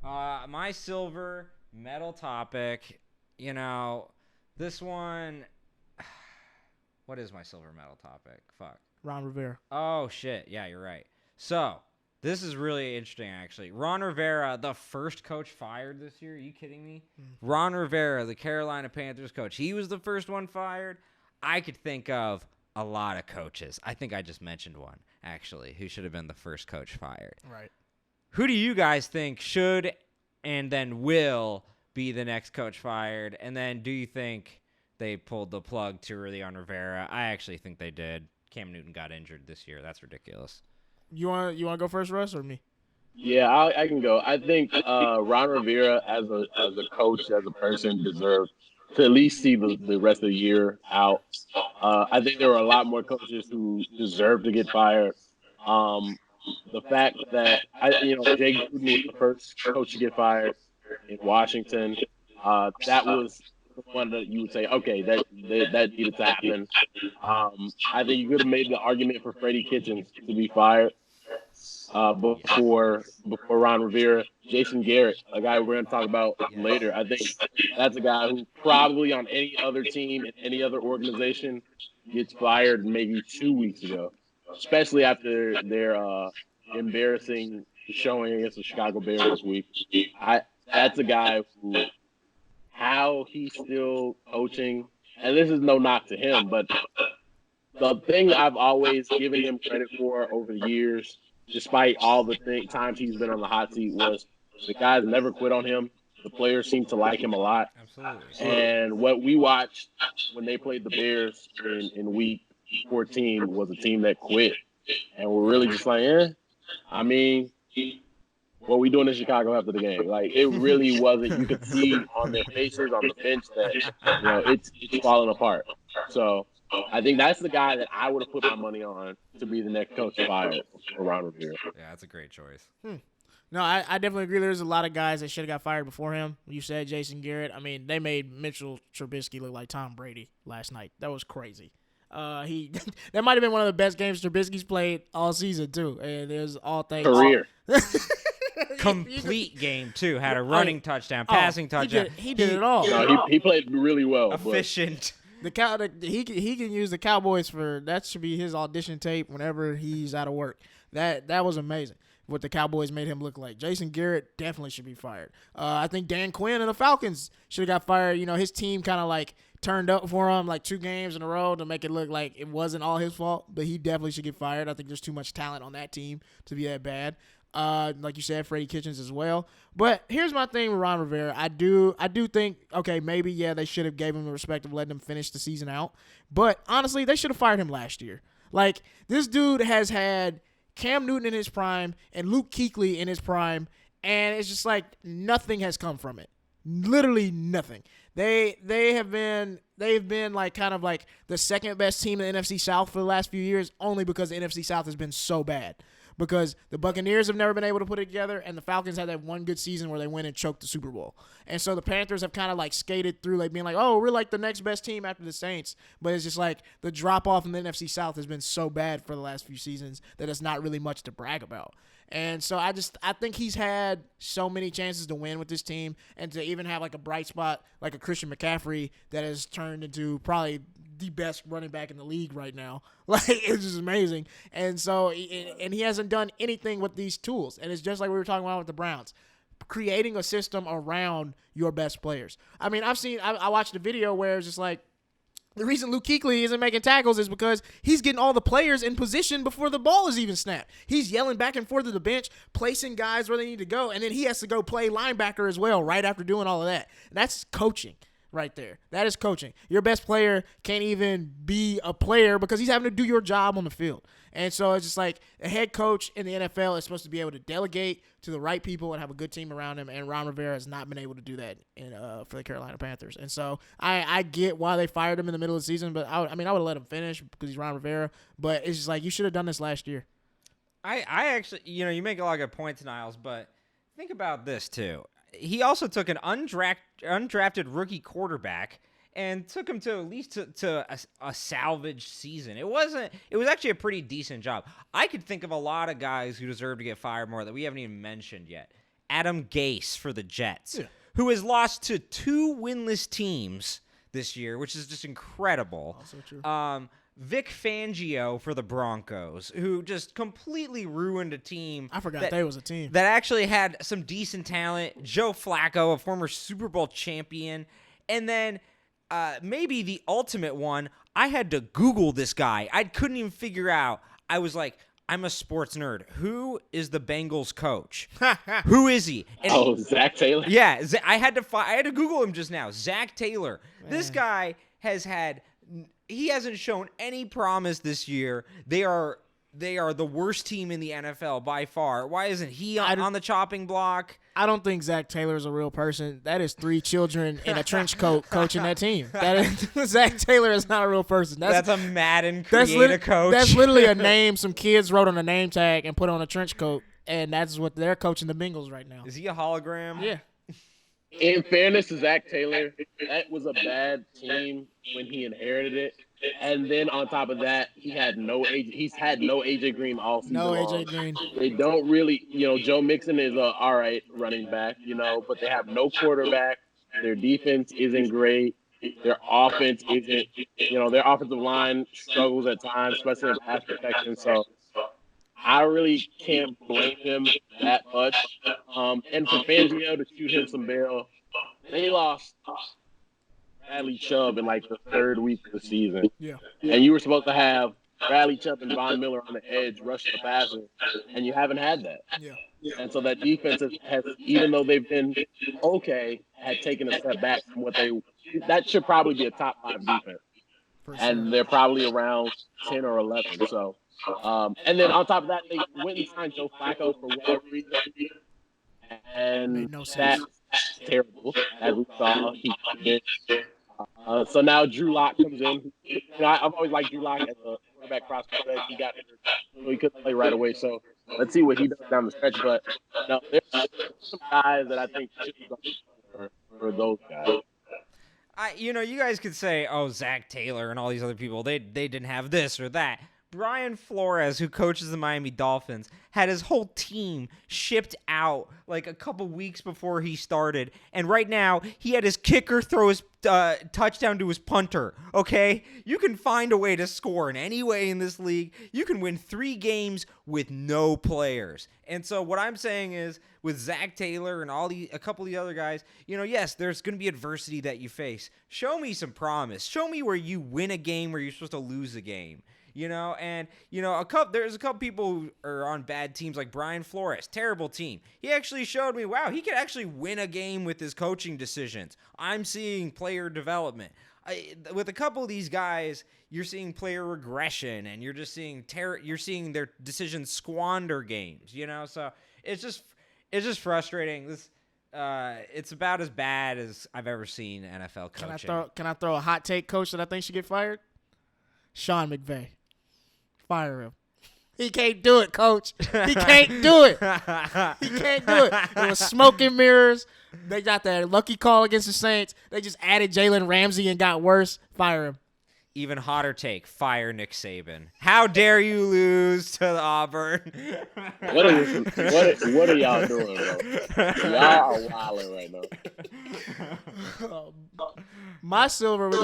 My silver medal topic, this one. What is my silver medal topic? Fuck. Ron Rivera. Oh, shit. Yeah, you're right. So, this is really interesting, actually. Ron Rivera, the first coach fired this year. Are you kidding me? Ron Rivera, the Carolina Panthers coach. He was the first one fired. I could think of a lot of coaches. I think I just mentioned one, actually, who should have been the first coach fired. Right. Who do you guys think should and then will be the next coach fired? And then do you think they pulled the plug too early on Rivera? I actually think they did. Cam Newton got injured this year. That's ridiculous. You want to go first, Russ, or me? Yeah, I can go. I think Ron Rivera, as a coach, as a person, deserved to at least see the rest of the year out. I think there were a lot more coaches who deserved to get fired. The fact that Jake Gruden was the first coach to get fired in Washington, that was the one that you would say, okay, that needed to happen. I think you could have made the argument for Freddie Kitchens to be fired before Ron Rivera. Jason Garrett, a guy we're going to talk about later. I think that's a guy who probably on any other team in any other organization gets fired maybe 2 weeks ago, especially after their embarrassing showing against the Chicago Bears this week. That's a guy who, how he's still coaching, and this is no knock to him, but the thing I've always given him credit for over the years, despite all the times he's been on the hot seat, was the guys never quit on him. The players seem to like him a lot. Absolutely. And what we watched when they played the Bears in week 14 was a team that quit. And we're really just like, I mean, what we doing in Chicago after the game? Like, it really wasn't. You could see on their faces on the bench that, it's falling apart. So I think that's the guy that I would have put my money on to be the next coach fired around Rivera. Yeah, that's a great choice. No, I definitely agree. There's a lot of guys that should have got fired before him. You said Jason Garrett. I mean, they made Mitchell Trubisky look like Tom Brady last night. That was crazy. That might have been one of the best games Trubisky's played all season too. And there's all things Career. Complete game too. Had a running touchdown, passing touchdown. He did it all. No, he played really well. Efficient. He can use the Cowboys for that. Should be his audition tape whenever he's out of work. That was amazing. What the Cowboys made him look like. Jason Garrett definitely should be fired. I think Dan Quinn and the Falcons should have got fired. His team kind of like turned up for him like 2 games in a row to make it look like it wasn't all his fault, but he definitely should get fired. I think there's too much talent on that team to be that bad. Like you said, Freddie Kitchens as well. But here's my thing with Ron Rivera. I do think, okay, maybe, yeah, they should have gave him the respect of letting him finish the season out. But honestly, they should have fired him last year. Like, this dude has had Cam Newton in his prime and Luke Kuechly in his prime, and it's just like nothing has come from it. Literally nothing. They've been like kind of like the second best team in the NFC South for the last few years, only because the NFC South has been so bad. Because the Buccaneers have never been able to put it together, and the Falcons had that one good season where they went and choked the Super Bowl. And so the Panthers have kind of like skated through, like being like, oh, we're like the next best team after the Saints. But it's just like the drop-off in the NFC South has been so bad for the last few seasons that it's not really much to brag about. And so I think he's had so many chances to win with this team and to even have like a bright spot like a Christian McCaffrey that has turned into probably the best running back in the league right now. Like, it's just amazing. And so, and he hasn't done anything with these tools. And it's just like we were talking about with the Browns, creating a system around your best players. I mean, I watched a video where it's just like, the reason Luke Kuechly isn't making tackles is because he's getting all the players in position before the ball is even snapped. He's yelling back and forth to the bench, placing guys where they need to go, and then he has to go play linebacker as well right after doing all of that. And that's coaching right there. That is coaching. Your best player can't even be a player because he's having to do your job on the field. And so it's just like a head coach in the NFL is supposed to be able to delegate to the right people and have a good team around him. And Ron Rivera has not been able to do that for the Carolina Panthers. And so I get why they fired him in the middle of the season, but I would have let him finish because he's Ron Rivera. But it's just like, you should have done this last year. I actually, you make a lot of good points, Niles, but think about this too. He also took an undrafted rookie quarterback and took him to at least to a salvage season. It was actually a pretty decent job. I could think of a lot of guys who deserve to get fired more that we haven't even mentioned yet. Adam Gase for the Jets, Yeah. who has lost to 2 winless teams this year, which is just incredible. Also true. Vic Fangio for the Broncos, who just completely ruined a team. I forgot they was a team. That actually had some decent talent. Joe Flacco, a former Super Bowl champion. And then maybe the ultimate one, I had to Google this guy. I couldn't even figure out. I was like, I'm a sports nerd. Who is the Bengals coach? Who is he? And Zach Taylor? Yeah, I had to Google him just now. Zach Taylor. Man. This guy he hasn't shown any promise this year. They are the worst team in the NFL by far. Why isn't he on the chopping block? I don't think Zach Taylor is a real person. That is 3 children in a trench coat coaching that team. Zach Taylor is not a real person. That's a Madden creator coach. That's literally a name some kids wrote on a name tag and put on a trench coat, and that's what they're coaching the Bengals right now. Is he a hologram? Yeah. In fairness to Zach Taylor, that was a bad team when he inherited it. And then on top of that, he's had no AJ Green all season long. No AJ Green. They don't really, Joe Mixon is a all right running back, but they have no quarterback. Their defense isn't great. Their offense isn't, their offensive line struggles at times, especially in pass protection. So I really can't blame him that much. And for Fangio to shoot him some bail, they lost Bradley Chubb in like the 3rd week of the season. Yeah. And you were supposed to have Bradley Chubb and Von Miller on the edge rushing the passer, and you haven't had that. Yeah. And so that defense has, even though they've been okay, had taken a step back from that should probably be a top 5 defense. And they're probably around 10 or 11. So, and then on top of that, they went and signed Joe Flacco for whatever reason. And that's terrible, as we saw. So now Drew Lock comes in. I've always liked Drew Lock as a quarterback prospect. He got injured, so he couldn't play right away. So let's see what he does down the stretch. But no, there's some guys that I think should be for those guys. You guys could say, oh, Zach Taylor and all these other people, they didn't have this or that. Brian Flores, who coaches the Miami Dolphins, had his whole team shipped out like a couple weeks before he started. And right now, he had his kicker throw his touchdown to his punter, okay? You can find a way to score in any way in this league. You can win 3 games with no players. And so what I'm saying is, with Zach Taylor and a couple of the other guys, yes, there's going to be adversity that you face. Show me some promise. Show me where you win a game where you're supposed to lose a game. There's a couple people who are on bad teams like Brian Flores, terrible team. He actually showed me, wow, he could actually win a game with his coaching decisions. I'm seeing player development. With a couple of these guys, you're seeing player regression, and you're just seeing you're seeing their decisions squander games. So it's just frustrating. It's about as bad as I've ever seen NFL coaching. Can I throw a hot take coach that I think should get fired? Sean McVay. Fire him. He can't do it, coach. He can't do it. He can't do it. It was smoke and mirrors. They got that lucky call against the Saints. They just added Jalen Ramsey and got worse. Fire him. Even hotter take, fire Nick Saban. How dare you lose to the Auburn? What are y'all doing, bro? Y'all are wilding right now. My silver was